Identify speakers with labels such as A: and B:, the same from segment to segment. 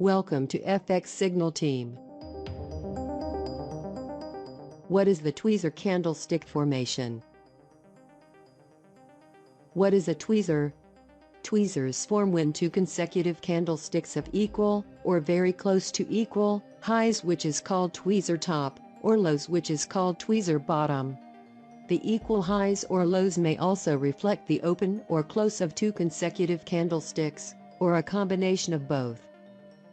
A: Welcome to FX Signal Team. What is the Tweezer Candlestick formation? What is a tweezer? Tweezers form when two consecutive candlesticks of equal, or very close to equal, highs, which is called tweezer top, or lows, which is called tweezer bottom. The equal highs or lows may also reflect the open or close of two consecutive candlesticks, or a combination of both.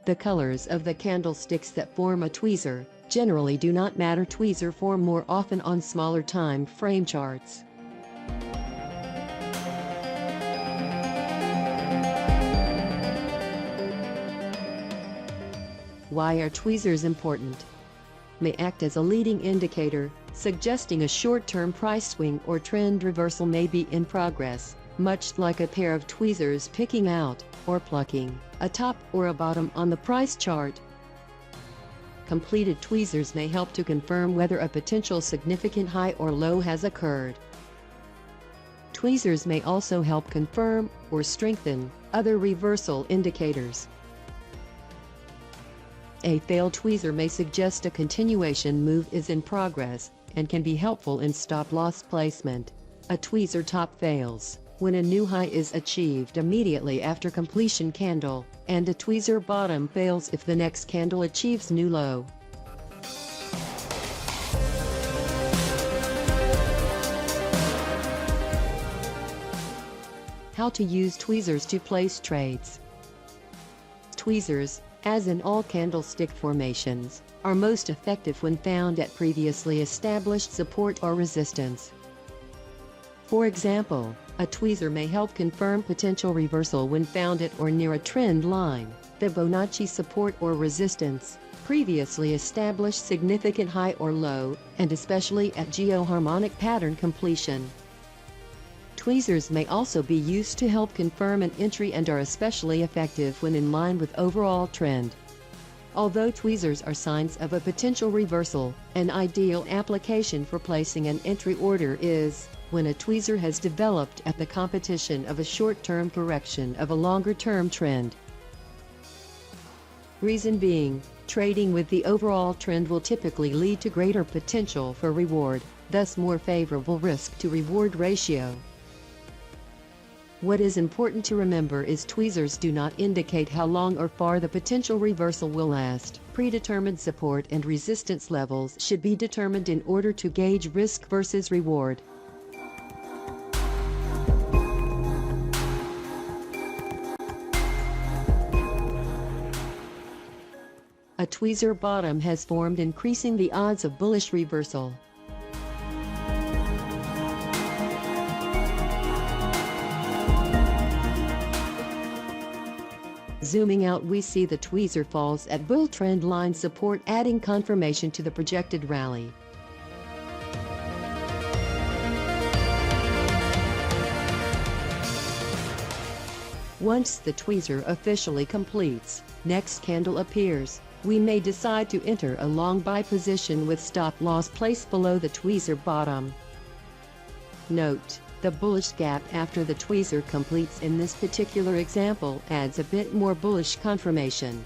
A: The colors of the candlesticks that form a tweezer generally do not matter. Tweezer form more often on smaller time frame charts. Why are tweezers important? May act as a leading indicator, suggesting a short-term price swing or trend reversal may be in progress, much like a pair of tweezers picking out, or plucking, a top or a bottom on the price chart. Completed tweezers may help to confirm whether a potential significant high or low has occurred. Tweezers may also help confirm or strengthen other reversal indicators. A failed tweezer may suggest a continuation move is in progress and can be helpful in stop-loss placement. A tweezer top fails when a new high is achieved immediately after completion candle, and a tweezer bottom fails if the next candle achieves new low. How to use tweezers to place trades. Tweezers, as in all candlestick formations, are most effective when found at previously established support or resistance. For example, a tweezer may help confirm potential reversal when found at or near a trend line, the Fibonacci support or resistance, previously established significant high or low, and especially at geoharmonic pattern completion. Tweezers may also be used to help confirm an entry and are especially effective when in line with overall trend. Although tweezers are signs of a potential reversal, an ideal application for placing an entry order is when a tweezer has developed at the competition of a short-term correction of a longer-term trend. Reason being, trading with the overall trend will typically lead to greater potential for reward, thus more favorable risk-to-reward ratio. What is important to remember is tweezers do not indicate how long or far the potential reversal will last. Predetermined support and resistance levels should be determined in order to gauge risk versus reward. A tweezer bottom has formed, increasing the odds of bullish reversal. Zooming out, we see the tweezer falls at bull trend line support, adding confirmation to the projected rally. Once the tweezer officially completes, next candle appears, we may decide to enter a long buy position with stop-loss placed below the tweezer bottom. Note: the bullish gap after the tweezer completes in this particular example adds a bit more bullish confirmation.